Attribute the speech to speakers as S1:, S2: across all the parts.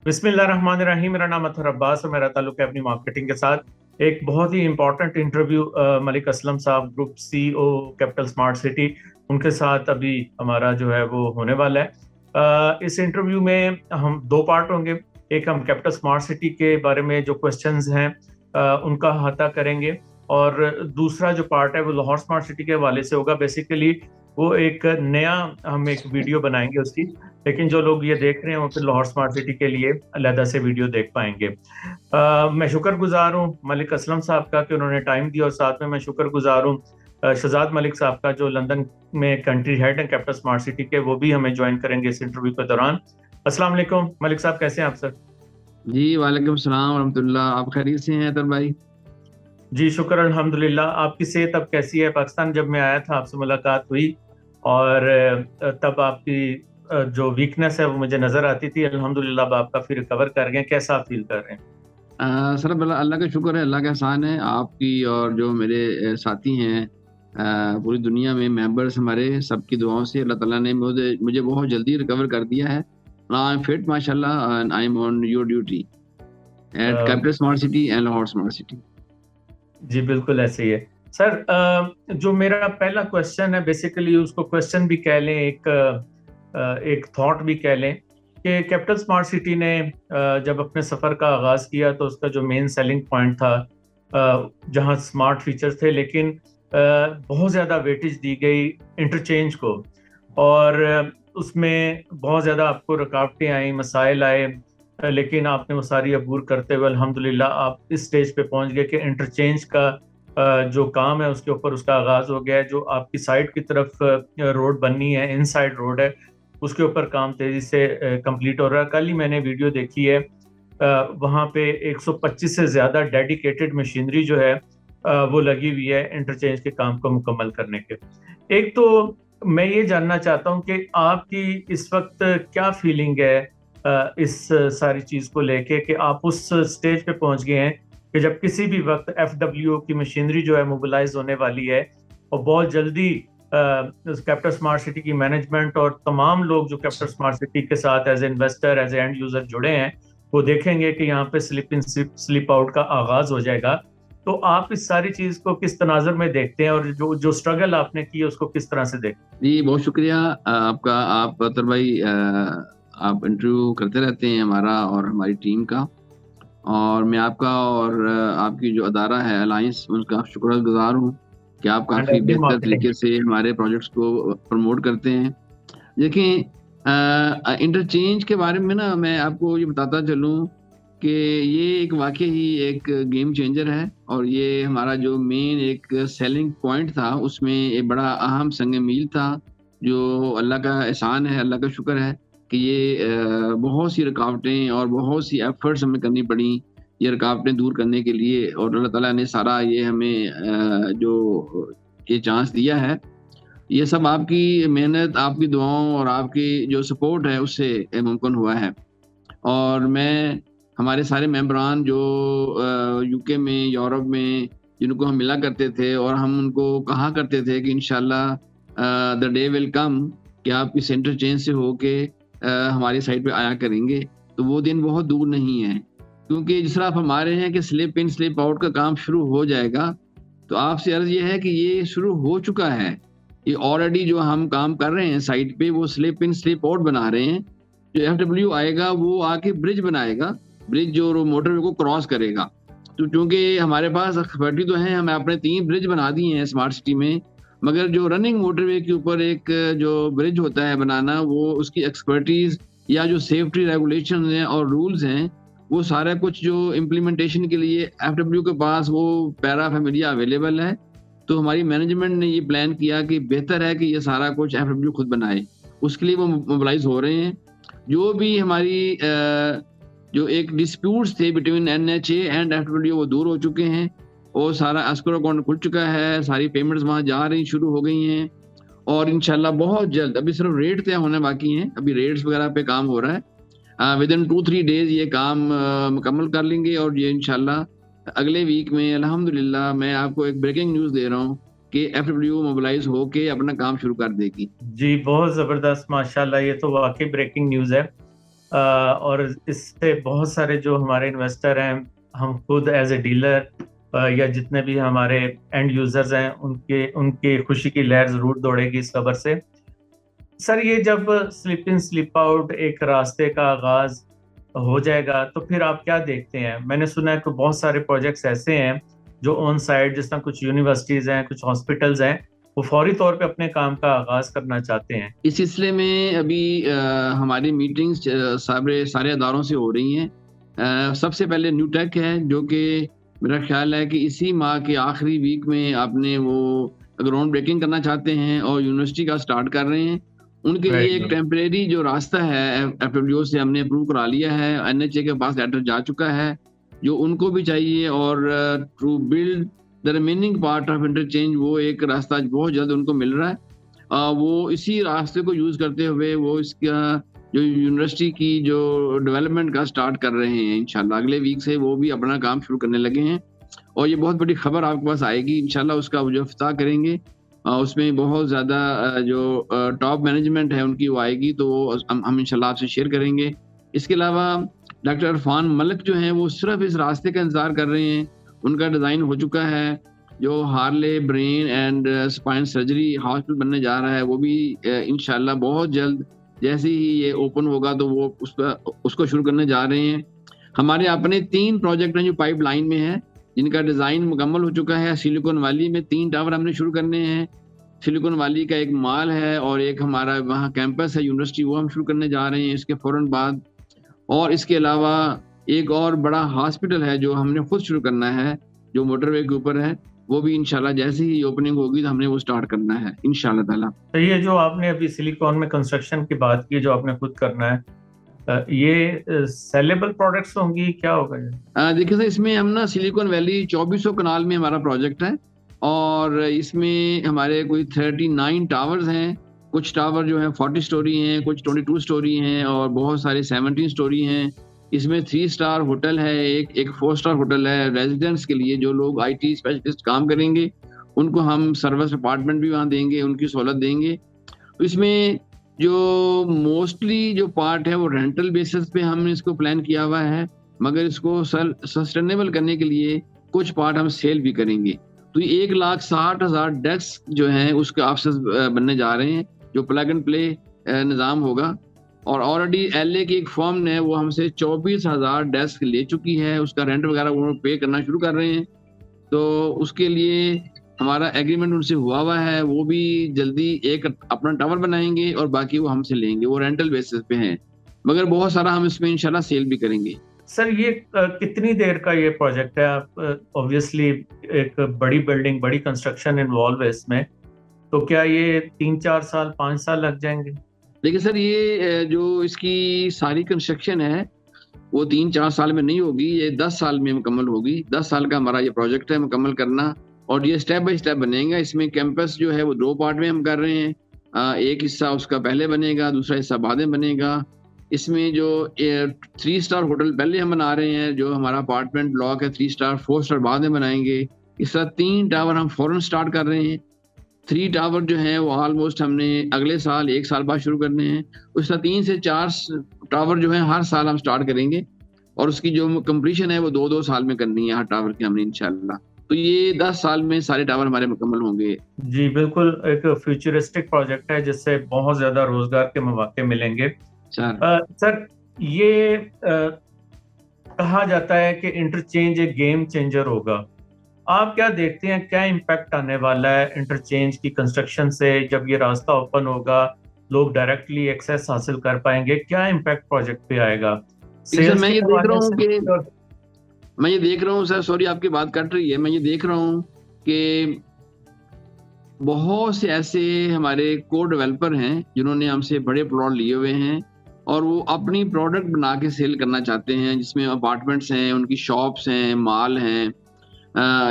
S1: बिस्मिल्लाहिर्रहमानिर्रहीम। मेरा नाम अतहर अब्बास और मेरा ताल्लुक है अपनी मार्केटिंग के साथ। एक बहुत ही इंपॉर्टेंट इंटरव्यू मलिक असलम साहब, group CEO capital smart city, उनके साथ अभी हमारा जो है वो होने वाला है। इस इंटरव्यू में हम दो पार्ट होंगे। एक हम कैपिटल स्मार्ट सिटी के बारे में जो क्वेश्चंस हैं उनका अहाता करेंगे, और दूसरा जो पार्ट है वो लाहौर स्मार्ट सिटी के हवाले से होगा। बेसिकली वो एक नया हम एक वीडियो बनाएंगे उसकी, लेकिन जो लोग ये देख रहे हैं वो फिर लाहौर स्मार्ट सिटी के लिए अलहदा से वीडियो देख पाएंगे। मैं शुक्रगुजार हूँ मलिक असलम साहब का कि उन्होंने टाइम दिया, और साथ में मैं शुक्रगुजार हूँ शहजाद मलिक साहब का, जो लंदन में कंट्री हेड हैं कैपिटल स्मार्ट सिटी के। वो भी हमें ज्वाइन करेंगे इस इंटरव्यू के दौरान। अस्सलाम वालेकुम मलिक साहब, कैसे हैं आप सर?
S2: जी वालेकुम सलाम रहमतुल्लाह। आप खैरियत से हैं अतर भाई?
S1: जी शुक्र अल्हम्दुलिल्लाह। आपकी सेहत अब कैसी है? पाकिस्तान जब मैं आया था आपसे मुलाकात हुई, और तब आपकी जो वीकनेस है वो मुझे नजर आती थी। अल्हम्दुलिल्लाह अब आप काफी रिकवर कर गए हैं। कैसा आप फील कर रहे हैं?
S2: सर अल्लाह का शुक्र है, अल्लाह का एहसान है आपकी और जो मेरे साथी हैं, पूरी दुनिया में मेंबर्स हमारे सबकी दुआओं से अल्लाह ताला ने मुझे मुझे बहुत जल्दी रिकवर कर दिया है। आई एम फिट माशाल्लाह and I am on your duty at
S1: a,
S2: capital smart city and Lahore smart city.
S1: जी बिल्कुल ऐसे ही है सर। जो मेरा पहला क्वेश्चन है, बेसिकली उसको क्वेश्चन भी कह लें, एक थॉट भी कह लें, कि कैपिटल स्मार्ट सिटी ने जब अपने सफ़र का आगाज़ किया तो उसका जो मेन सेलिंग पॉइंट था, जहां स्मार्ट फीचर्स थे, लेकिन बहुत ज़्यादा वेटेज दी गई इंटरचेंज को, और उसमें बहुत ज़्यादा आपको रुकावटें आई, मसाइल आए, लेकिन आपने वो सारी अबूर करते हुए अल्हम्दुलिल्लाह आप इस स्टेज पे पहुंच गए कि इंटरचेंज का जो काम है उसके ऊपर उसका आगाज़ हो गया है। जो आपकी साइड की तरफ रोड बननी है, इनसाइड रोड है, उसके ऊपर काम तेज़ी से कंप्लीट हो रहा है। कल ही मैंने वीडियो देखी है, वहाँ पे 125 से ज़्यादा डेडिकेटेड मशीनरी जो है वो लगी हुई है इंटरचेंज के काम को मुकम्मल करने के। एक तो मैं ये जानना चाहता हूँ कि आपकी इस वक्त क्या फीलिंग है इस सारी चीज़ को लेके, कि आप उस स्टेज पे पहुंच गए हैं कि जब किसी भी वक्त एफडब्ल्यू की मशीनरी जो है मोबिलाइज होने वाली है, और बहुत जल्दी कैपिटल स्मार्ट सिटी की मैनेजमेंट और तमाम लोग जो कैपिटल स्मार्ट सिटी के साथ as investor, as end user जुड़े हैं, वो देखेंगे कि यहाँ pay slip in slip out का आगाज हो जाएगा। तो आप इस सारी चीज को किस तनाजुर में देखते हैं, और जो जो स्ट्रगल आपने की उसको किस तरह से देखते हैं?
S2: जी बहुत शुक्रिया आपका। आप अतर भाई आप इंटरव्यू करते रहते हैं हमारा और हमारी टीम का, और मैं आपका और आपकी जो अदारा है अलायंस, उसका शुक्रगुजार हूँ कि आप
S1: एंड
S2: काफ़ी
S1: एवरी
S2: बेहतर
S1: मार्केटिंग।
S2: तरीके से हमारे प्रोजेक्ट्स को प्रमोट करते हैं। देखिए, इंटरचेंज के बारे में ना मैं आपको ये बताता चलूँ कि ये एक वाकई ही एक गेम चेंजर है, और ये हमारा जो मेन एक सेलिंग पॉइंट था उसमें एक बड़ा अहम संग मील था, जो अल्लाह का एहसान है, अल्लाह का शुक्र है कि ये बहुत सी रुकावटें और बहुत सी एफर्ट्स हमें करनी पड़ी ये रुकावटें दूर करने के लिए, और अल्लाह ताला ने सारा ये हमें जो ये चांस दिया है, ये सब आपकी मेहनत, आपकी दुआओं और आपकी जो सपोर्ट है उससे मुमकिन हुआ है। और मैं हमारे सारे मेंबरान जो यूके में, यूरोप में, जिनको हम मिला करते थे और हम उनको कहा करते थे कि इंशाल्लाह द डे विल कम कि आप इस इंटरचेंज से होके हमारी साइड पे आया करेंगे, तो वो दिन बहुत दूर नहीं है। क्योंकि जिस तरह आप हमारे हैं कि स्लिप इन स्लिप आउट का काम शुरू हो जाएगा, तो आपसे अर्ज़ ये है कि ये शुरू हो चुका है। ये ऑलरेडी जो हम काम कर रहे हैं साइट पे, वो स्लिप इन स्लिप आउट बना रहे हैं। जो एफडब्ल्यू आएगा वो आके ब्रिज बनाएगा, ब्रिज जो मोटरवे को क्रॉस करेगा। तो चूंकि हमारे पास एक्सपर्टी तो है, हमें अपने 3 ब्रिज बना दिए हैं स्मार्ट सिटी में, मगर जो रनिंग मोटरवे के ऊपर एक जो ब्रिज होता है बनाना, वो उसकी एक्सपर्टीज या जो सेफ्टी रेगुलेशन हैं और रूल्स हैं, वो सारा कुछ जो इम्प्लीमेंटेशन के लिए एफडब्ल्यू के पास वो पैरा फैमिलिया अवेलेबल है। तो हमारी मैनेजमेंट ने ये प्लान किया कि बेहतर है कि ये सारा कुछ एफडब्ल्यू खुद बनाए। उसके लिए वो मोबिलाइज हो रहे हैं। जो भी हमारी जो एक डिस्प्यूट्स थे बिटवीन एनएचए एंड एफडब्ल्यू, वो दूर हो चुके हैं, और सारा एस्क्रो अकाउंट खुल चुका है, सारी पेमेंट्स वहाँ जा रही शुरू हो गई हैं, और इंशाल्लाह बहुत जल्द, अभी सिर्फ रेट तय होने बाकी हैं, अभी रेट्स वगैरह पे काम हो रहा है। विद इन 2-3 डेज ये काम मुकम्मल कर लेंगे, और ये इंशाल्लाह अगले वीक में अल्हम्दुलिल्लाह मैं आपको एक ब्रेकिंग न्यूज़ दे रहा हूँ कि एफडब्ल्यू मोबिलाइज होके अपना काम शुरू कर देगी।
S1: जी बहुत जबरदस्त, माशाल्लाह, ये तो वाकई ब्रेकिंग न्यूज़ है। और इससे बहुत सारे जो हमारे इन्वेस्टर हैं, हम खुद एज ए डीलर या जितने भी हमारे एंड यूजर्स हैं, उनके उनकी खुशी की लहर जरूर दौड़ेगी इस खबर से। सर, ये जब स्लिप इन स्लिप आउट एक रास्ते का आगाज हो जाएगा तो फिर आप क्या देखते हैं? मैंने सुना है कि बहुत सारे प्रोजेक्ट्स ऐसे हैं जो ऑन साइट, जिस तरह कुछ यूनिवर्सिटीज हैं, कुछ हॉस्पिटल्स हैं, वो फौरी तौर पे अपने काम का आगाज करना चाहते हैं।
S2: इस सिलसिले में अभी हमारी मीटिंग्स सारे सारे अदारों से हो रही हैं। सबसे पहले न्यू टेक है, जो कि मेरा ख्याल है कि इसी माह के आखिरी वीक में आपने वो ग्राउंड ब्रेकिंग करना चाहते हैं और यूनिवर्सिटी का स्टार्ट कर रहे हैं। उनके लिए एक टेम्परेरी जो रास्ता है एफडब्ल्यू से हमने अप्रूव करा लिया है, एनएचए के पास लेटर जा चुका है, जो उनको भी चाहिए। और to build the remaining part of interchange, वो एक रास्ता बहुत जल्द उनको मिल रहा है। वो इसी रास्ते को यूज करते हुए वो इसका जो यूनिवर्सिटी की जो डेवलपमेंट का स्टार्ट कर रहे हैं। इंशाल्लाह अगले वीक से वो भी अपना काम शुरू करने लगे हैं और ये बहुत बड़ी खबर आपके पास आएगी इंशाल्लाह। उसका जो इफ्तिताह करेंगे, उसमें बहुत ज़्यादा जो टॉप मैनेजमेंट है उनकी वो आएगी, तो वो हम इंशाल्लाह आपसे शेयर करेंगे। इसके अलावा डॉक्टर इरफान मलिक जो हैं वो सिर्फ इस रास्ते का इंतज़ार कर रहे हैं। उनका डिज़ाइन हो चुका है, जो Harley brain and spine surgery hospital बनने जा रहा है, वो भी इंशाल्लाह बहुत जल्द जैसे ही ये ओपन होगा तो वो उसको शुरू करने जा रहे हैं। हमारे अपने 3 प्रोजेक्ट हैं जो पाइपलाइन में है, जिनका डिज़ाइन मुकम्मल हो चुका है। सिलिकॉन वैली में 3 टावर हमने शुरू करने हैं। सिलिकॉन वैली का एक मॉल है और एक हमारा वहाँ कैंपस है यूनिवर्सिटी, वो हम शुरू करने जा रहे हैं इसके फौरन बाद। और इसके अलावा एक और बड़ा हॉस्पिटल है जो हमने खुद शुरू करना है, जो मोटरवे के ऊपर है, वो भी इंशाल्लाह जैसे ही ओपनिंग होगी तो हमने वो स्टार्ट करना है इंशाल्लाह ताला।
S1: तो ये जो आपने अभी सिलिकॉन में कंस्ट्रक्शन की बात की, जो आपने खुद करना है, ये सेलेबल प्रोडक्ट्स होंगी, क्या होगा ये?
S2: देखिए सर, इसमें हम ना सिलिकॉन वैली 2400 कनाल में हमारा प्रोजेक्ट है और इसमें हमारे कोई 39 टावर्स हैं। कुछ टावर जो है 40 स्टोरी हैं, कुछ 22 स्टोरी हैं और बहुत सारे 17 स्टोरी हैं। इसमें 3 स्टार होटल है, एक 4 स्टार होटल है। रेजिडेंट्स के लिए जो लोग आईटी स्पेशलिस्ट काम करेंगे उनको हम सर्विस अपार्टमेंट भी वहाँ देंगे, उनकी सहूलत देंगे। तो इसमें जो मोस्टली जो पार्ट है वो रेंटल बेसिस पे हमने इसको प्लान किया हुआ है, मगर इसको सस्टेनेबल करने के लिए कुछ पार्ट हम सेल भी करेंगे। तो 1,60,000 डेस्क जो हैं उसके ऑफिस बनने जा रहे हैं, जो प्लग एंड प्ले निज़ाम होगा। और ऑलरेडी एलए की एक फर्म ने वो हमसे 24,000 डेस्क ले चुकी है, उसका रेंट वगैरह वो पे करना शुरू कर रहे हैं। तो उसके लिए हमारा एग्रीमेंट उनसे हुआ है, वो भी जल्दी एक अपना टावर बनाएंगे और बाकी वो हमसे लेंगे, वो रेंटल बेसिस पे हैं, मगर बहुत सारा हम इसमें इंशाल्लाह सेल भी करेंगे।
S1: सर, ये कितनी देर का ये प्रोजेक्ट है? आप ऑब्वियसली एक बड़ी बिल्डिंग, बड़ी कंस्ट्रक्शन इन्वॉल्व है इसमें, तो क्या ये 3-4 साल, 5 साल लग जाएंगे?
S2: देखिए सर, ये जो इसकी सारी कंस्ट्रक्शन है वो 3-4 साल में नहीं होगी, ये 10 साल में मुकम्मल होगी। 10 साल का हमारा ये प्रोजेक्ट है मुकम्मल करना, और ये स्टेप बाय स्टेप बनेगा। इसमें कैंपस जो है वो 2 पार्ट में हम कर रहे हैं। एक हिस्सा उसका पहले बनेगा, दूसरा हिस्सा बाद में बनेगा। इसमें जो 3 स्टार होटल पहले हम बना रहे हैं, जो हमारा अपार्टमेंट ब्लॉक है 3 स्टार, 4 स्टार बाद में बनाएंगे। इस तरह 3 टावर हम फौरन स्टार्ट कर रहे हैं। 3 टावर जो हैं वो ऑलमोस्ट हमने अगले साल 1 साल बाद शुरू करने हैं। उस तरह 3 से 4 टावर जो हैं हर साल हम स्टार्ट करेंगे और उसकी जो कंप्लीशन है वो 2-2 साल में करनी है हर टावर की हमने इंशाल्लाह। तो ये 10 साल में सारे टावर हमारे मुकम्मल होंगे।
S1: जी बिल्कुल, एक फ्यूचरिस्टिक प्रोजेक्ट है जिससे बहुत ज्यादा रोजगार के मौके मिलेंगे। सर, ये कहा जाता है कि इंटरचेंज एक गेम चेंजर होगा। आप क्या देखते हैं, क्या इम्पैक्ट आने वाला है इंटरचेंज की कंस्ट्रक्शन से? जब ये रास्ता ओपन होगा, लोग डायरेक्टली एक्सेस हासिल कर पाएंगे, क्या इम्पैक्ट प्रोजेक्ट पे आएगा?
S2: मैं ये देख रहा हूँ सर, सॉरी आपकी बात कट रही है। मैं ये देख रहा हूँ कि बहुत से ऐसे हमारे को डेवलपर हैं जिन्होंने हमसे बड़े प्लॉट लिए हुए हैं और वो अपनी प्रोडक्ट बना के सेल करना चाहते हैं, जिसमें अपार्टमेंट्स हैं, उनकी शॉप्स हैं, मॉल हैं,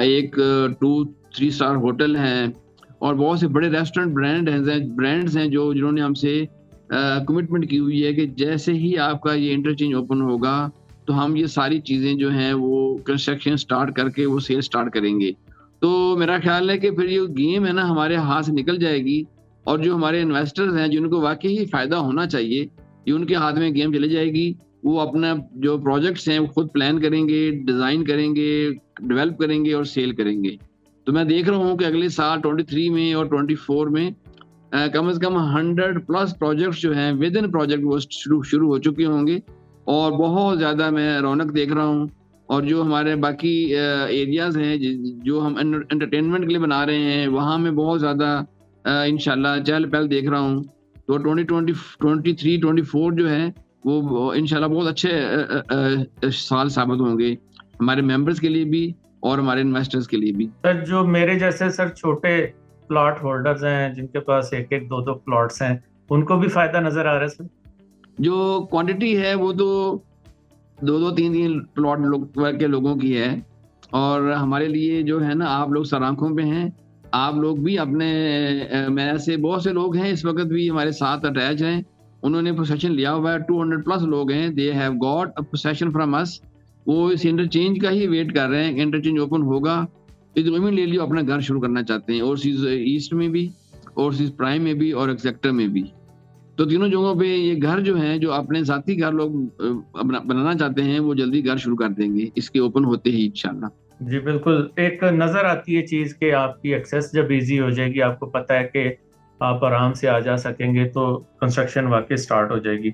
S2: एक 2-3 स्टार होटल हैं और बहुत से बड़े रेस्टोरेंट ब्रांड्स हैं जो जिन्होंने हमसे कमिटमेंट की हुई है कि जैसे ही आपका ये इंटरचेंज ओपन होगा तो हम ये सारी चीज़ें जो हैं वो कंस्ट्रक्शन स्टार्ट करके वो सेल स्टार्ट करेंगे। तो मेरा ख्याल है कि फिर ये गेम है ना हमारे हाथ से निकल जाएगी और जो हमारे इन्वेस्टर्स हैं जिनको वाकई ही फ़ायदा होना चाहिए, ये उनके हाथ में गेम चली जाएगी। वो अपना जो प्रोजेक्ट्स हैं वो खुद प्लान करेंगे, डिज़ाइन करेंगे, डेवलप करेंगे और सेल करेंगे। तो मैं देख रहा हूँ कि अगले साल 23 में और 24 में कम से कम 100 प्लस प्रोजेक्ट्स जो हैं विद इन प्रोजेक्ट वो शुरू हो चुके होंगे और बहुत ज़्यादा मैं रौनक देख रहा हूँ। और जो हमारे बाकी एरियाज़ हैं जो हम एंटरटेनमेंट के लिए बना रहे हैं, वहाँ में बहुत ज़्यादा इंशाल्लाह चहल-पहल देख रहा हूँ। तो 2023-24 जो है वो इंशाल्लाह बहुत अच्छे साल साबित होंगे हमारे मेंबर्स के लिए भी और हमारे इन्वेस्टर्स के लिए भी।
S1: सर जो मेरे जैसे सर छोटे प्लॉट होल्डर्स हैं जिनके पास एक एक दो दो प्लॉट्स हैं, उनको भी फायदा नजर आ रहा है सर?
S2: जो क्वांटिटी है वो तो 2-2 3-3 प्लॉट के लोगों की है और हमारे लिए जो है ना, आप लोग सराखों पे हैं। आप लोग भी अपने मैं ऐसे बहुत से लोग हैं इस वक्त भी हमारे साथ अटैच हैं। उन्होंने पोसेशन लिया हुआ है, 200 प्लस लोग हैं। They have got a possession from us. वो इस इंटरचेंज का ही वेट कर रहे हैं कि इंटरचेंज ओपन होगा तो इमीडिएटली अपना घर शुरू करना चाहते हैं, ओवरसीज ईस्ट में भी, ओवरसीज प्राइम में भी और एक्सेक्टर में भी। तो तीनों जगहों पे ये घर जो हैं, जो अपने साथी घर लोग बनाना चाहते हैं, वो जल्दी घर शुरू कर देंगे इसके ओपन होते ही इंशाल्लाह।
S1: जी बिल्कुल, एक नजर आती है चीज कि आपकी एक्सेस जब इजी हो जाएगी, आपको पता है कि आप आराम से आ जा सकेंगे, तो कंस्ट्रक्शन वाकई स्टार्ट हो जाएगी।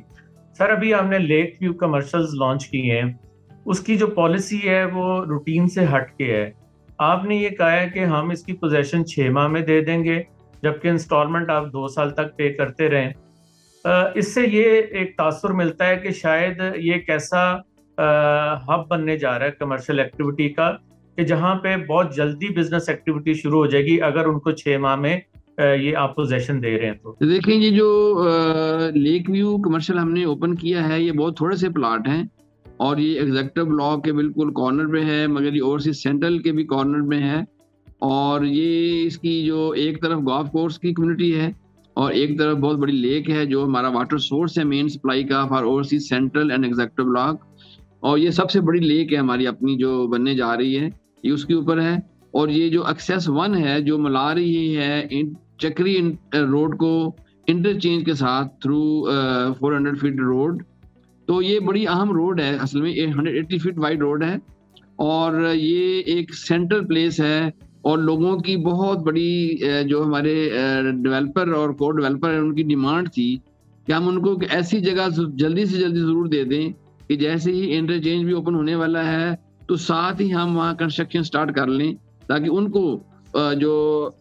S1: सर अभी आपने लेक व्यू कमर्शियल्स लॉन्च किए हैं, उसकी जो पॉलिसी है वो रूटीन से हट के है। आपने ये कहा है कि हम इसकी पोजेशन 6 माह में दे देंगे, जबकि इंस्टॉलमेंट आप 2 साल तक पे करते रहें। इससे ये एक तासुर मिलता है कि शायद ये कैसा हब बनने जा रहा है कमर्शियल एक्टिविटी का, कि जहां पे बहुत जल्दी बिजनेस एक्टिविटी शुरू हो जाएगी अगर उनको 6 माह में ये आप पोजेशन दे रहे हैं तो।
S2: देखिए, ये जो लेक व्यू कमर्शियल हमने ओपन किया है, ये बहुत थोड़े से प्लाट हैं और ये एग्जेक्टिव ब्लॉक के बिल्कुल कॉर्नर पे है, मगर ये ओवरसीज सेंट्रल के भी कॉर्नर में है। और ये इसकी जो एक तरफ गोल्फ कोर्स की कम्युनिटी है और एक तरफ बहुत बड़ी लेक है, जो हमारा वाटर सोर्स है मेन सप्लाई का for overseas central and executive block. और ये सबसे बड़ी लेक है हमारी अपनी जो बनने जा रही है, ये उसके ऊपर है। और ये जो एक्सेस 1 है जो मिला रही है चक्री रोड को इंटरचेंज के साथ थ्रू 400 फीट रोड, तो ये बड़ी अहम रोड है। असल में 180 फीट वाइड रोड है और ये एक सेंट्रल प्लेस है और लोगों की बहुत बड़ी जो हमारे डेवलपर और को डेवलपर है, उनकी डिमांड थी कि हम उनको ऐसी जगह जल्दी से जल्दी ज़रूर दे दें कि जैसे ही इंटरचेंज भी ओपन होने वाला है तो साथ ही हम वहाँ कंस्ट्रक्शन स्टार्ट कर लें, ताकि उनको जो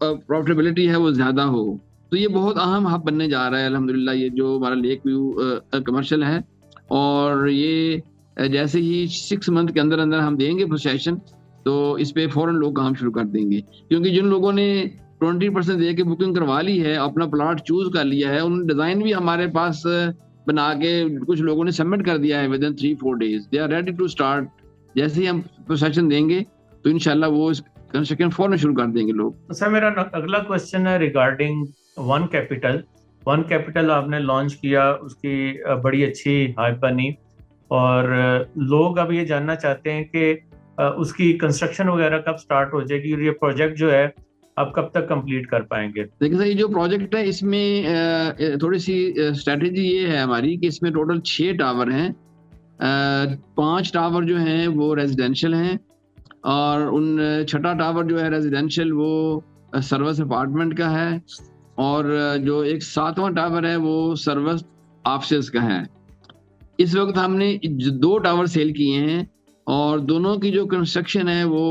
S2: प्रॉफिटेबिलिटी है वो ज़्यादा हो। तो ये बहुत अहम हब बनने जा रहा है अल्हम्दुलिल्लाह, ये जो हमारा लेक व्यू कमर्शियल है। और ये जैसे ही 6 मंथ के अंदर अंदर हम देंगे पोसेशन, तो इस पे फ़ौरन लोग काम शुरू कर देंगे। क्योंकि जिन लोगों ने 20% दे के बुकिंग करवा ली है, अपना प्लॉट चूज़ कर लिया है, उन्होंने डिज़ाइन भी हमारे पास बना के कुछ लोगों ने सबमिट कर दिया है within 3-4 days. They are ready to start. जैसे ही हम पोसेशन देंगे तो इंशाल्लाह वो इस कंस्ट्रक्शन फौरन शुरू कर देंगे लोग।
S1: सर मेरा अगला क्वेश्चन है regarding one capital. One capital आपने लॉन्च किया, उसकी बड़ी अच्छी हाइप बनी और लोग अब ये जानना चाहते हैं कि उसकी कंस्ट्रक्शन वगैरह कब स्टार्ट हो जाएगी और ये प्रोजेक्ट जो है आप कब तक कंप्लीट कर पाएंगे?
S2: देखिए सर, ये जो प्रोजेक्ट है इसमें थोड़ी सी स्ट्रेटेजी ये है हमारी कि इसमें टोटल 6 टावर हैं। 5 टावर जो हैं वो रेजिडेंशियल हैं और उन 6ठा टावर जो है रेजिडेंशियल वो सर्विस अपार्टमेंट का है और जो एक 7वां टावर है वो सर्विस ऑफिसेज का है। इस वक्त हमने 2 टावर सेल किए हैं और दोनों की जो कंस्ट्रक्शन है वो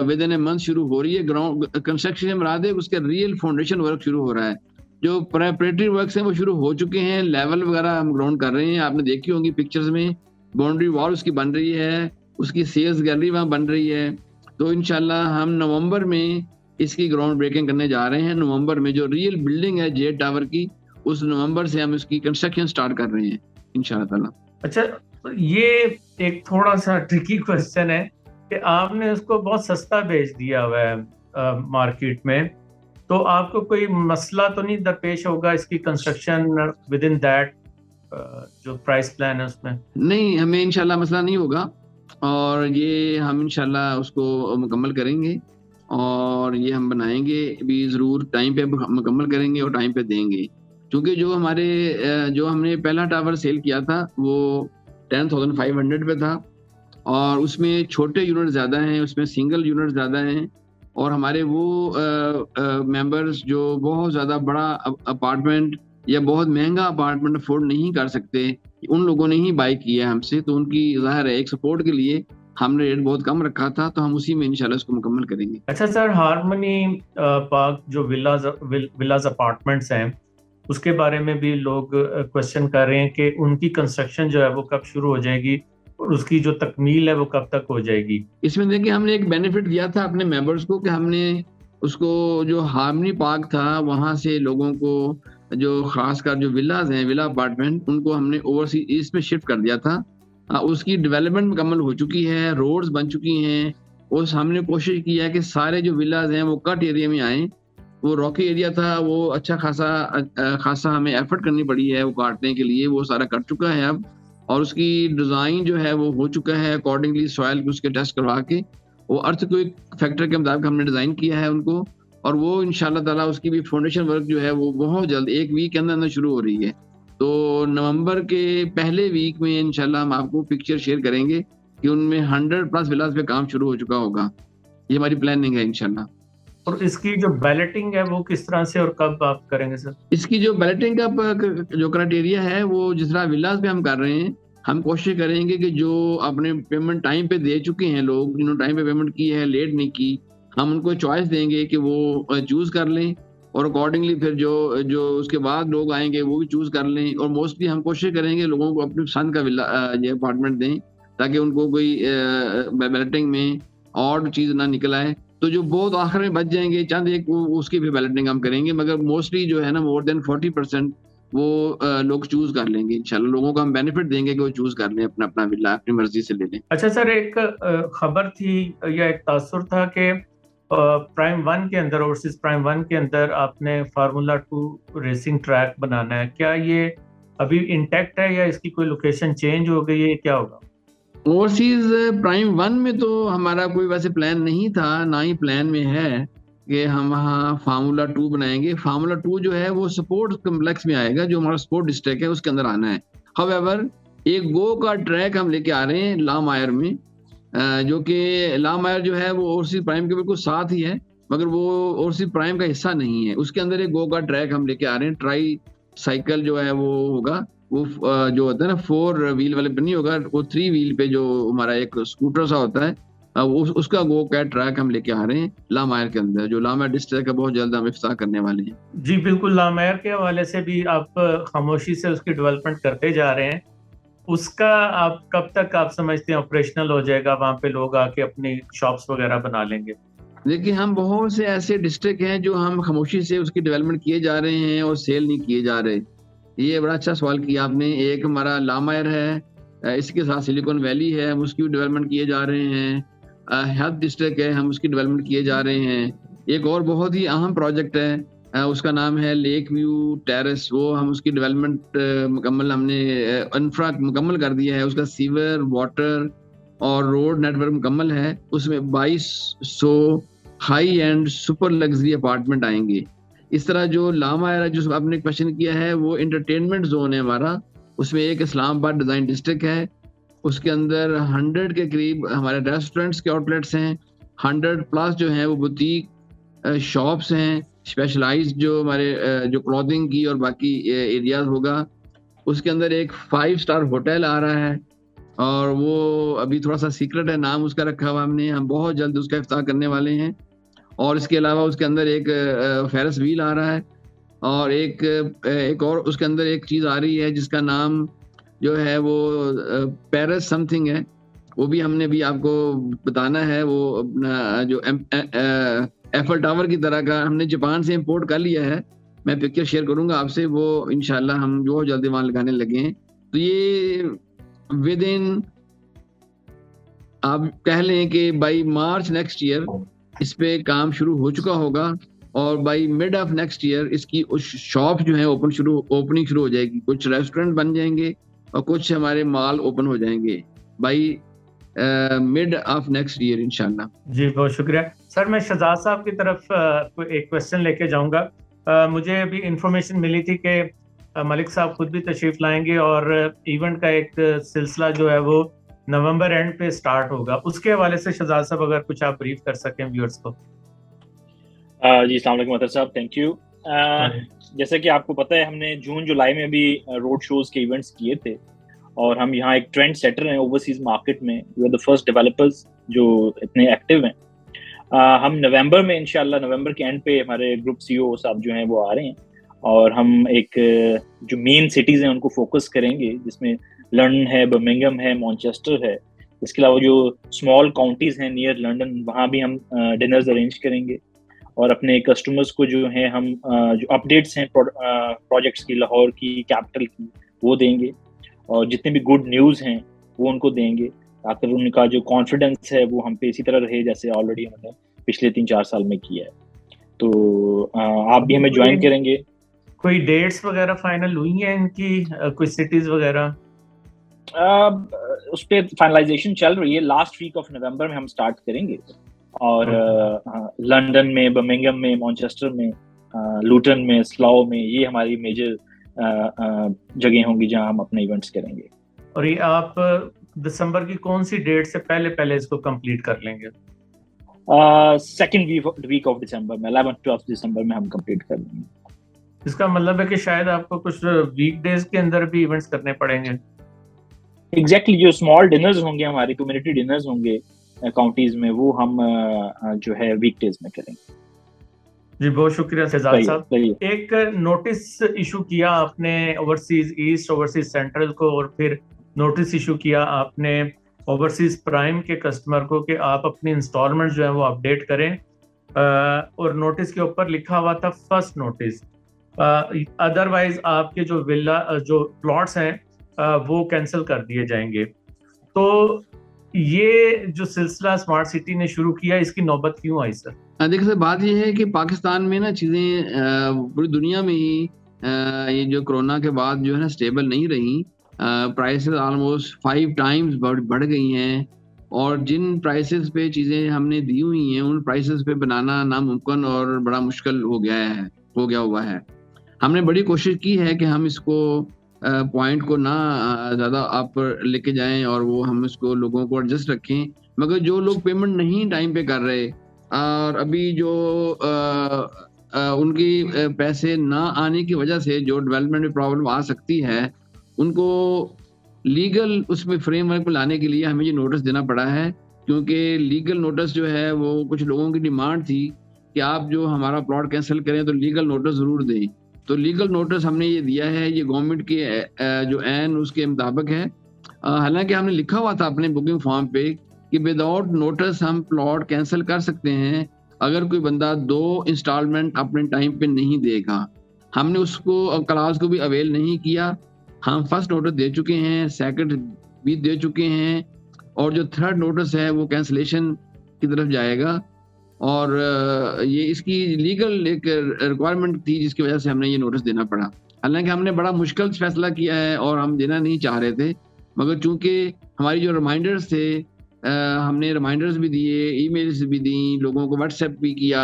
S2: विद इन ए मंथ शुरू हो रही है। ग्राउंड कंस्ट्रक्शन मुराद है उसके रियल फाउंडेशन वर्क शुरू हो रहा है। जो प्रेपरेटरी वर्क्स हैं वो शुरू हो चुके हैं, लेवल वगैरह हम ग्राउंड कर रहे हैं। आपने देखी होंगी पिक्चर्स में, बाउंड्री वॉल उसकी बन रही है, उसकी सेल्स गैलरी वहाँ बन रही है। तो इंशाल्लाह हम नवंबर में इसकी ग्राउंड ब्रेकिंग करने जा रहे हैं। नवंबर में जो रियल बिल्डिंग है जेड टावर की, उस नवंबर से हम इसकी कंस्ट्रक्शन स्टार्ट कर रहे हैं इंशाल्लाह ताला।
S1: अच्छा, ये एक थोड़ा सा ट्रिकी क्वेश्चन है कि आपने उसको बहुत सस्ता बेच दिया हुआ है मार्केट में, तो आपको कोई मसला तो नहीं दरपेश होगा इसकी कंस्ट्रक्शन विद इन दैट जो प्राइस प्लान है उसमें?
S2: नहीं, हमें इंशाल्लाह मसला नहीं होगा और ये हम इंशाल्लाह उसको मुकम्मल करेंगे और ये हम बनाएंगे भी ज़रूर, टाइम पे मुकम्मल करेंगे और टाइम पे देंगे। क्योंकि जो हमने पहला टावर सेल किया था वो 10,500 पे था, और उसमें छोटे यूनिट ज़्यादा हैं, उसमें सिंगल यूनिट ज़्यादा हैं, और हमारे वो मेंबर्स जो बहुत ज़्यादा बड़ा अपार्टमेंट या बहुत महंगा अपार्टमेंट अफोर्ड नहीं कर सकते, उन लोगों ने ही बाय किया हमसे। तो उनकी ज़ाहिर है एक सपोर्ट के लिए हमने रेट बहुत कम रखा था, तो हम उसी में इंशाल्लाह इसको मुकम्मल करेंगे।
S1: अच्छा सर, हार्मनी पार्क जो विलाज अपार्टमेंट्स हैं, उसके बारे में भी लोग क्वेश्चन कर रहे हैं कि उनकी कंस्ट्रक्शन जो है वो कब शुरू हो जाएगी और उसकी जो तकमील है वो कब तक हो जाएगी।
S2: इसमें देखिए हमने एक बेनिफिट दिया था अपने मेंबर्स को कि हमने उसको जो हार्मनी पार्क था वहां से लोगों को, जो खासकर जो विलाज हैं, विला अपार्टमेंट, उनको हमने ओवरसीज ईस्ट में शिफ्ट कर दिया था। उसकी डेवलपमेंट मुकम्मल हो चुकी है, रोड्स बन चुकी हैं, और हमने कोशिश की है कि सारे जो विलाज हैं वो कट एरिया में आए। वो रॉकी एरिया था, वो अच्छा खासा हमें एफर्ट करनी पड़ी है वो काटने के लिए, वो सारा कट चुका है अब, और उसकी डिज़ाइन जो है वो हो चुका है अकॉर्डिंगली सॉइल के उसके टेस्ट करवा के, वो अर्थक्वेक फैक्टर के मुताबिक हमने डिज़ाइन किया है उनको, और वो इंशाल्लाह ताला उसकी भी फाउंडेशन वर्क जो है वो बहुत जल्द 1 वीक के अंदर शुरू हो रही है। तो नवंबर के पहले वीक में इंशाल्लाह हम आपको पिक्चर शेयर करेंगे कि उनमें 100+ विलास पे काम शुरू हो चुका होगा। ये हमारी प्लानिंग है इंशाल्लाह।
S1: और इसकी जो बैलेटिंग है वो किस तरह से और कब आप करेंगे सर?
S2: इसकी जो बैलेटिंग का जो क्राइटेरिया है वो जिस तरह विलास पे हम कर रहे हैं, हम कोशिश करेंगे कि जो अपने पेमेंट टाइम पे दे चुके हैं लोग, जिन्होंने टाइम पे पेमेंट की है, लेट नहीं की, हम उनको चॉइस देंगे कि वो चूज कर लें, और अकॉर्डिंगली फिर जो जो उसके बाद लोग आएंगे वो भी चूज कर लें। और मोस्टली हम कोशिश करेंगे लोगों को अपनी पसंद का ये अपार्टमेंट दें, ताकि उनको कोई बैलेटिंग में और चीज ना निकल आए। तो जो बहुत आखिर में बच जाएंगे चंद एक, उसकी भी बैलेटिंग हम करेंगे, मगर मोस्टली जो है ना मोर देन 40% वो लोग चूज कर लेंगे इंशाल्लाह। लोगों को हम बेनिफिट देंगे कि वो चूज कर लें, अपना अपना विला अपनी मर्जी से ले लें।
S1: अच्छा सर, एक खबर थी या एक तासुर था कि प्राइम 1 के अंदर, ओवरसीज प्राइम 1 के अंदर आपने फार्मूला 2 रेसिंग ट्रैक बनाना है। क्या ये अभी इंटैक्ट है या इसकी कोई लोकेशन चेंज हो गई है, क्या होगा?
S2: ओवरसीज प्राइम 1 में तो हमारा कोई वैसे प्लान नहीं था, ना ही प्लान में है कि हम वहाँ फार्मूला 2 बनाएंगे। फार्मूला 2 जो है वो स्पोर्ट्स कम्प्लेक्स में आएगा, जो हमारा स्पोर्ट डिस्ट्रिक्ट है उसके अंदर आना है। हाउएवर एक गो का ट्रैक हम लेके आ रहे हैं लामायर में, जो कि लामायर जो है वो ओवरसीज प्राइम के बिल्कुल साथ ही है, मगर वो ओवरसीज प्राइम का हिस्सा नहीं है। उसके अंदर एक गो का ट्रैक हम लेके आ रहे हैं। ट्राई साइकिल जो है वो होगा, वो जो होता है ना 4 व्हील वाले पे नहीं होगा, वो 3 व्हील पे जो हमारा एक स्कूटर सा होता है, उसका गो का ट्रैक हम लेके आ रहे हैं लामायर के अंदर, जो लामायर डिस्ट्रिक्ट है बहुत जल्द हम इफ्ताह करने वाले हैं।
S1: जी बिल्कुल, लामायर के हवाले से भी आप खामोशी से उसकी डेवलपमेंट करते जा रहे हैं। उसका आप कब तक आप समझते हैं ऑपरेशनल हो जाएगा, वहां पे लोग आके अपनी शॉप्स वगैरह बना लेंगे?
S2: देखिए हम बहुत से ऐसे डिस्ट्रिक्ट हैं जो हम खामोशी से उसकी डेवलपमेंट किए जा रहे हैं और सेल नहीं किए जा रहे। ये बड़ा अच्छा सवाल किया आपने। एक हमारा लामायर है, इसके साथ सिलिकॉन वैली है, हम उसकी डेवलपमेंट किए जा रहे हैं। हेल्थ डिस्ट्रिक्ट है, हम उसकी डेवलपमेंट किए जा रहे हैं। एक और बहुत ही अहम प्रोजेक्ट है, उसका नाम है लेक व्यू टेरेस, वो हम उसकी डेवलपमेंट मुकम्मल हमने इंफ्रा मुकम्मल कर दिया है। उसका सीवर, वाटर और रोड नेटवर्क मुकम्मल है। उसमें 2200 high and super luxury apartment आएंगे। इस तरह जो लामायर जो आपने क्वेश्चन किया है वो एंटरटेनमेंट जोन है हमारा। उसमें एक इस्लामाबाद डिजाइन डिस्ट्रिक्ट है, उसके अंदर 100 के करीब हमारे रेस्टोरेंट्स के आउटलेट्स हैं, 100+ जो हैं वो बुटीक शॉप्स हैं, स्पेशलाइज्ड जो हमारे जो क्लॉथिंग की और बाकी एरियाज होगा। उसके अंदर एक 5 स्टार होटल आ रहा है, और वो अभी थोड़ा सा सीक्रेट है, नाम उसका रखा हुआ हमने, हम बहुत जल्द उसका इफ्ताह करने वाले हैं। और इसके अलावा उसके अंदर एक फेरस व्हील आ रहा है, और एक और उसके अंदर एक चीज़ आ रही है जिसका नाम जो है वो पेरिस समथिंग है, वो भी हमने भी आपको बताना है। वो अपना जो एफल टावर की तरह का हमने जापान से इंपोर्ट कर लिया है। मैं पिक्चर शेयर करूंगा आपसे, वो इंशाल्लाह हम बहुत जल्दी वहां लगाने लगे हैं। तो ये विद इन आप कह लें कि बाई मार्च नेक्स्ट ईयर इस पे काम शुरू हो चुका होगा, और by mid of next year इसकी शॉप जो है ओपनिंग शुरू हो जाएगी। कुछ रेस्टोरेंट बन जाएंगे और कुछ हमारे मॉल ओपन हो जाएंगे by mid of next year इंशाल्लाह।
S1: जी बहुत शुक्रिया सर। मैं शहजाद साहब की तरफ एक क्वेश्चन लेके जाऊंगा। मुझे अभी इंफॉर्मेशन मिली थी कि मलिक साहब खुद भी तशरीफ लाएंगे और इवेंट का एक सिलसिला जो है वो नवंबर एंड पे स्टार्ट होगा। उसके हवाले से शहजाद साहब अगर कुछ आप ब्रीफ कर सकें व्यूअर्स को।
S3: जी अस्सलाम वालेकुम अतर साहब, थैंक यू। जैसे कि आपको पता है, हमने जून जुलाई में भी रोड शोज के इवेंट्स किए थे और हम यहाँ एक ट्रेंड सेटर हैं ओवरसीज मार्केट में। We are the first developers जो इतने एक्टिव हैं। हम नवंबर में इंशाल्लाह, नवंबर के एंड पे हमारे ग्रुप सीईओ साहब जो हैं वो आ रहे हैं और हम एक जो मेन सिटीज़ हैं उनको फोकस करेंगे, जिसमें लंदन है, बर्मिंघम है, मैनचेस्टर है। इसके अलावा जो स्मॉल काउंटीज़ हैं नियर लंदन, वहाँ भी हम डिनर्स अरेंज करेंगे और अपने कस्टमर्स को जो है हम जो अपडेट्स हैं प्रोजेक्ट्स की, लाहौर की, कैपिटल की, वो देंगे और जितने भी गुड न्यूज़ हैं वो उनको देंगे, ताकि उनका जो कॉन्फिडेंस है वो हम पे इसी तरह रहे जैसे ऑलरेडी उन्होंने पिछले 3-4 साल में किया है। तो आप भी हमें ज्वाइन करेंगे।
S1: कोई डेट्स वगैरह फाइनल हुई हैं इनकी, कोई सिटीज वगैरह?
S3: उस पर फाइनलाइजेशन चल रही है। लास्ट वीक ऑफ नवंबर में हम स्टार्ट करेंगे और लंदन में, बर्मिंघम में, मैनचेस्टर में, लूटन में, स्लाओ में, ये हमारी मेजर जगह होंगी जहां हम अपने इवेंट्स करेंगे।
S1: और ये आप दिसंबर की कौन सी डेट से पहले पहले इसको कंप्लीट कर लेंगे?
S3: सेकेंड वीक ऑफ दिसंबर में, 11-12 दिसंबर में हम कंप्लीट कर लेंगे।
S1: इसका मतलब है कि शायद आपको कुछ वीकडेज के अंदर भी इवेंट्स करने पड़ेंगे।
S3: एग्जैक्टली, जो स्मॉल डिनर्स होंगे, हमारे कम्युनिटी डिनर्स होंगे काउंटीज में, वो हम जो है वीकडेज में करेंगे।
S1: जी बहुत शुक्रिया शहजाद साहब। एक नोटिस इशू किया आपने ओवरसीज ईस्ट, ओवरसीज सेंट्रल को, और फिर नोटिस इशू किया आपने ओवरसीज प्राइम के कस्टमर को कि आप अपनी इंस्टॉलमेंट जो है वो अपडेट करें, और नोटिस के ऊपर लिखा हुआ था फर्स्ट नोटिस, अदरवाइज आपके जो विला जो प्लॉट्स हैं वो कैंसिल कर दिए जाएंगे। तो ये जो सिलसिला स्मार्ट सिटी ने शुरू किया, इसकी नौबत क्यों आई सर?
S2: देखिए सर, बात ये है कि पाकिस्तान में ना चीज़ें पूरी दुनिया में ही ये जो कोरोना के बाद जो है ना स्टेबल नहीं रही। प्राइसेस ऑलमोस्ट 5 टाइम्स बढ़ गई हैं और जिन प्राइसेस पे चीज़ें हमने दी हुई हैं उन प्राइसेस पे बनाना नामुमकिन और बड़ा मुश्किल हो गया हुआ है। हमने बड़ी कोशिश की है कि हम इसको पॉइंट को ना ज़्यादा आप लेके जाएं और वो हम इसको लोगों को एडजस्ट रखें, मगर जो लोग पेमेंट नहीं टाइम पे कर रहे और अभी जो उनकी पैसे ना आने की वजह से जो डेवलपमेंट में प्रॉब्लम आ सकती है, उनको लीगल उसमें फ्रेमवर्क में लाने के लिए हमें ये नोटिस देना पड़ा है। क्योंकि लीगल नोटिस जो है वो कुछ लोगों की डिमांड थी कि आप जो हमारा प्लॉट कैंसिल करें तो लीगल नोटिस ज़रूर दें। तो लीगल नोटिस हमने ये दिया है, ये गवर्नमेंट के जो ऐन उसके मुताबिक है। हालांकि हमने लिखा हुआ था अपने बुकिंग फॉर्म पे कि विदाउट नोटिस हम प्लॉट कैंसिल कर सकते हैं अगर कोई बंदा 2 इंस्टॉलमेंट अपने टाइम पे नहीं देगा। हमने उसको क्लास को भी अवेल नहीं किया। हम फर्स्ट नोटिस दे चुके हैं, सेकंड भी दे चुके हैं और जो थर्ड नोटिस है वो कैंसिलेशन की तरफ जाएगा। और ये इसकी लीगल एक रिक्वायरमेंट थी जिसकी वजह से हमने ये नोटिस देना पड़ा। हालांकि हमने बड़ा मुश्किल फैसला किया है और हम देना नहीं चाह रहे थे, मगर चूंकि हमारी जो रिमाइंडर्स थे, हमने रिमाइंडर्स भी दिए, ईमेल्स भी दी, लोगों को व्हाट्सएप भी किया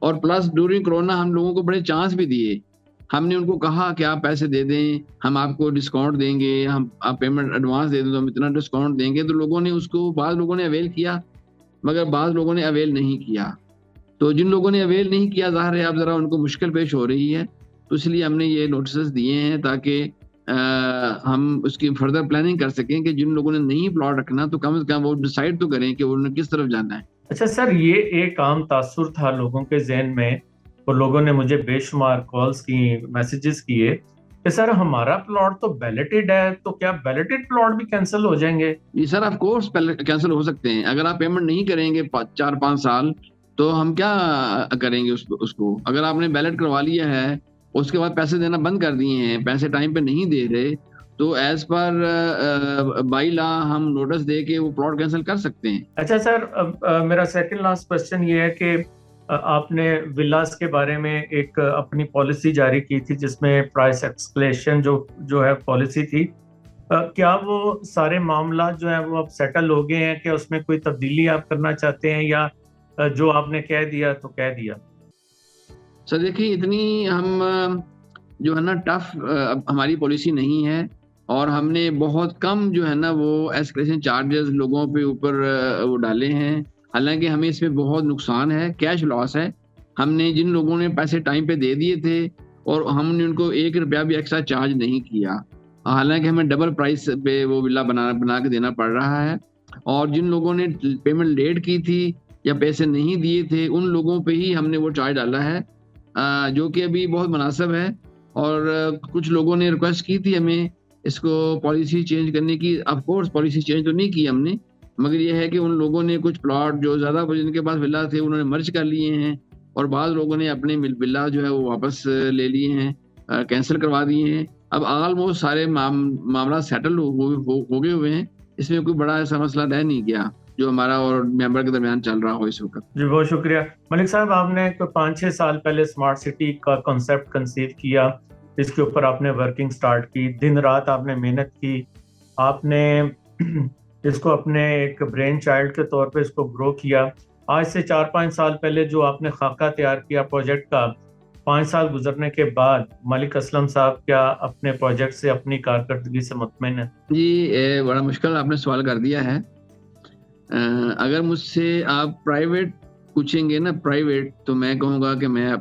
S2: और प्लस ड्यूरिंग कोरोना हम लोगों को बड़े चांस भी दिए। हमने उनको कहा कि आप पैसे दे दें, हम आपको डिस्काउंट देंगे, आप पेमेंट एडवांस दे दें तो हम इतना डिस्काउंट देंगे। तो लोगों ने उसको, बाद लोगों ने अवेल किया मगर बाद लोगों ने अवेल नहीं किया। तो जिन लोगों ने अवेल नहीं किया, ज़ाहिर है अब ज़रा उनको मुश्किल पेश हो रही है, तो इसलिए हमने ये नोटिस दिए हैं ताकि हम उसकी फर्दर प्लानिंग कर सकें कि जिन लोगों ने नहीं प्लॉट रखना तो कम से कम वो डिसाइड तो करें कि उन्हें किस तरफ जाना है।
S1: अच्छा सर, ये एक आम तासुर था लोगों के जहन में और लोगों ने मुझे बेशुमार कॉल्स की, मैसेजेस किए कि सर हमारा प्लॉट तो बैलेटेड है, तो क्या बैलेटेड प्लॉट भी कैंसिल हो जाएंगे?
S2: जी सर, ऑफ कोर्स कैंसिल हो सकते हैं। अगर आप पेमेंट नहीं करेंगे 4-5 साल तो हम क्या करेंगे उसको। अगर आपने बैलेट करवा लिया है, उसके बाद पैसे देना बंद कर दिए हैं, पैसे टाइम पे नहीं दे रहे, तो एज पर बाई लॉ हम नोटिस दे के वो प्लॉट कैंसिल कर सकते हैं।
S1: अच्छा सर, मेरा सेकंड लास्ट क्वेश्चन ये है कि आपने विलास के बारे में एक अपनी पॉलिसी जारी की थी जिसमें प्राइस एक्सक्लेशन जो है पॉलिसी थी, क्या वो सारे मामला जो है वो अब सेटल हो गए हैं? क्या उसमें कोई तब्दीली आप करना चाहते हैं या जो आपने कह दिया तो कह दिया?
S2: सर देखिए, इतनी हम जो है ना टफ हमारी पॉलिसी नहीं है, और हमने बहुत कम जो है ना वो एस्केलेशन चार्जेस लोगों पे ऊपर वो डाले हैं। हालांकि हमें इसमें बहुत नुकसान है, कैश लॉस है। हमने जिन लोगों ने पैसे टाइम पे दे दिए थे और हमने उनको 1 रुपया भी एक्स्ट्रा चार्ज नहीं किया, हालांकि हमें डबल प्राइस पे वो विला बना के देना पड़ रहा है। और जिन लोगों ने पेमेंट लेट की थी या पैसे नहीं दिए थे, उन लोगों पे ही हमने वो चार्ज डाला है, जो कि अभी बहुत मुनासिब है। और कुछ लोगों ने रिक्वेस्ट की थी हमें इसको पॉलिसी चेंज करने की। ऑफ कोर्स पॉलिसी चेंज तो नहीं की हमने, मगर ये है कि उन लोगों ने कुछ प्लॉट जो ज़्यादा जिनके पास विला थे उन्होंने मर्ज कर लिए हैं, और बाद लोगों ने अपने विला जो है वो वापस ले लिए हैं, कैंसिल करवा दिए हैं। अब ऑलमोस्ट सारे मामला सेटल हो गए हुए हैं। इसमें कोई बड़ा ऐसा मसला रह नहीं गया जो हमारा और मेंबर के दरमियान चल रहा हो इस वक्त।
S1: जी बहुत शुक्रिया मलिक साहब। आपने 5-6 साल पहले स्मार्ट सिटी का कॉन्सेप्ट कंसीव किया, इसके ऊपर आपने वर्किंग स्टार्ट की, दिन रात आपने मेहनत की, आपने इसको अपने एक ब्रेन चाइल्ड के तौर पे इसको ग्रो किया। आज से 4-5 साल पहले जो आपने खाका तैयार किया प्रोजेक्ट का, 5 साल गुजरने के बाद मलिक असलम साहब क्या अपने प्रोजेक्ट से, अपनी कारकर्दगी से मुतमईन है?
S2: जी, बड़ा मुश्किल आपने सवाल कर दिया है। अगर मुझसे आप प्राइवेट पूछेंगे ना, प्राइवेट, तो मैं कहूँगा कि मैं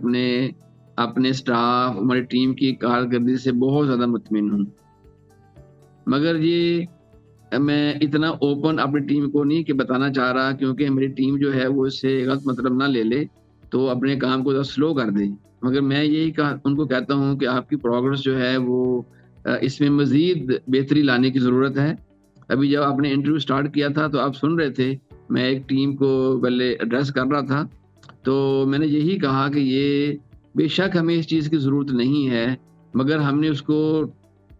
S2: अपने स्टाफ, हमारी टीम की कारकर्दगी से बहुत ज़्यादा मुतमिन हूँ। मगर ये मैं इतना ओपन अपनी टीम को नहीं कि बताना चाह रहा, क्योंकि मेरी टीम जो है वो इससे गलत मतलब ना ले ले तो अपने काम को स्लो कर दे। मगर मैं यही उनको कहता हूँ कि आपकी प्रोग्रेस जो है वो इसमें मज़ीद बेहतरी लाने की ज़रूरत है। अभी जब आपने इंटरव्यू स्टार्ट किया था तो आप सुन रहे थे, मैं एक टीम को पहले एड्रेस कर रहा था, तो मैंने यही कहा कि ये बेशक हमें इस चीज़ की ज़रूरत नहीं है, मगर हमने उसको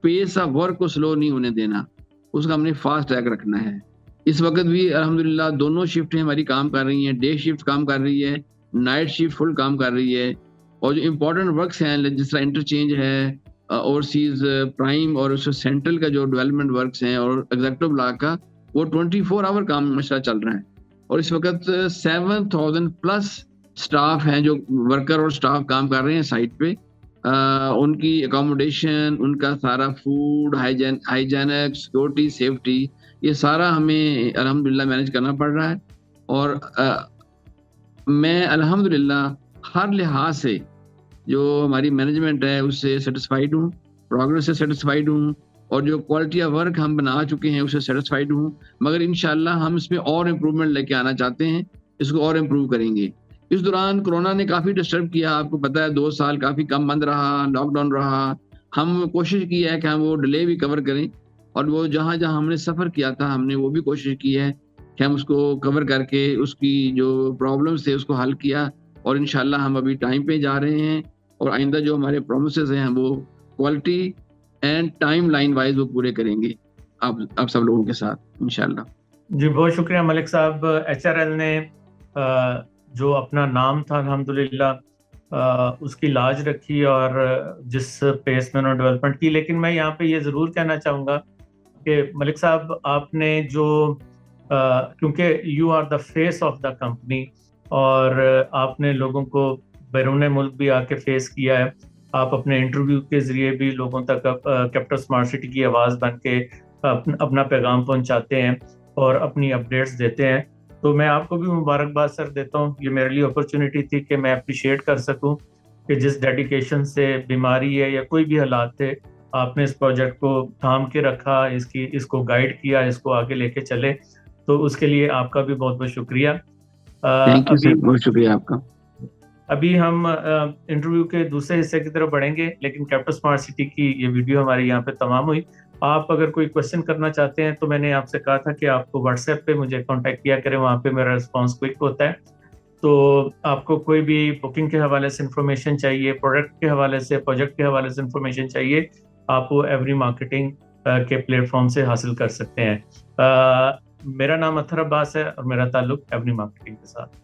S2: पेस ऑफ वर्क को स्लो नहीं होने देना, उसका हमने फास्ट ट्रैक रखना है। इस वक्त भी अल्हम्दुलिल्लाह दोनों शिफ्टें हमारी काम कर रही हैं, डे शिफ्ट काम कर रही है, नाइट शिफ्ट फुल काम कर रही है। और जो इम्पोर्टेंट वर्क्स हैं जिस तरह इंटरचेंज है, ओवरसीज प्राइम और उससे सेंट्रल का जो डेवलपमेंट वर्क्स हैं और एग्जीक्यूटिव ब्लॉक का, वो 24 आवर काम मसला चल रहा है। और इस वक्त 7,000 प्लस स्टाफ हैं, जो वर्कर और स्टाफ काम कर रहे हैं साइट पे। उनकी अकोमोडेशन, उनका सारा फूड, हाइजेनिक, सिक्योरिटी, सेफ्टी, ये सारा हमें अल्हम्दुलिल्लाह मैनेज करना पड़ रहा है। और मैं अल्हम्दुलिल्लाह हर लिहाज से जो हमारी मैनेजमेंट है उससे सेटिस्फाइड हूँ, प्रोग्रेस से सेटिस्फाइड हूँ, और जो क्वालिटी ऑफ वर्क हम बना चुके हैं उससे सेटिस्फाइड हूँ। मगर इंशाल्लाह हम इसमें और इम्प्रूवमेंट लेके आना चाहते हैं, इसको और इम्प्रूव करेंगे। इस दौरान कोरोना ने काफ़ी डिस्टर्ब किया, आपको पता है 2 साल काफ़ी कम बंद रहा, लॉकडाउन रहा। हम कोशिश की है कि हम वो डिले भी कवर करें, और वो जहाँ जहाँ हमने सफ़र किया था हमने वो भी कोशिश की है कि हम उसको कवर करके उसकी जो प्रॉब्लम्स थे उसको हल किया। और इंशाल्लाह हम अभी टाइम पे जा रहे हैं, और आइंदा जो हमारे प्रोमिसेस हैं वो quality and time line wise वो पूरे करेंगे आप सब लोगों के साथ इंशाल्लाह।
S1: जी बहुत शुक्रिया मलिक साहब। HRL ने जो अपना नाम था अल्हम्दुलिल्लाह उसकी लाज रखी और जिस पेस में उन्होंने डेवलपमेंट की। लेकिन मैं यहाँ पे ये ज़रूर कहना चाहूँगा कि मलिक साहब आपने जो क्योंकि you are the face of the company, और आपने लोगों को बैरून मुल्क भी आके फेस किया है, आप अपने इंटरव्यू के ज़रिए भी लोगों तक कैपिटल स्मार्ट सिटी की आवाज़ बन के अपना पैगाम पहुँचाते हैं और अपनी अपडेट्स देते हैं। तो मैं आपको भी मुबारकबाद सर देता हूँ। ये मेरे लिए अपॉर्चुनिटी थी कि मैं अप्रिशिएट कर सकूँ कि जिस डेडिकेशन से, बीमारी है या कोई भी हालात थे, आपने इस प्रोजेक्ट को थाम के रखा, इसको गाइड किया, इसको आगे लेके चले, तो उसके लिए आपका भी बहुत बहुत शुक्रिया।
S2: थैंक यू सर, बहुत शुक्रिया आपका।
S1: अभी हम इंटरव्यू के दूसरे हिस्से की तरफ बढ़ेंगे, लेकिन कैपिटल स्मार्ट सिटी की ये वीडियो हमारी यहाँ पे तमाम हुई। आप अगर कोई क्वेश्चन करना चाहते हैं तो मैंने आपसे कहा था कि आपको व्हाट्सएप पे मुझे कांटेक्ट किया करें, वहाँ पे मेरा रिस्पांस क्विक होता है। तो आपको कोई भी बुकिंग के हवाले से इंफॉर्मेशन चाहिए, प्रोडक्ट के हवाले से, प्रोजेक्ट के हवाले से इंफॉर्मेशन चाहिए, आप वो एवरी मार्केटिंग के प्लेटफॉर्म से हासिल कर सकते हैं। मेरा नाम अत्तर अब्बास है और मेरा ताल्लुक एवरी मार्केटिंग के साथ।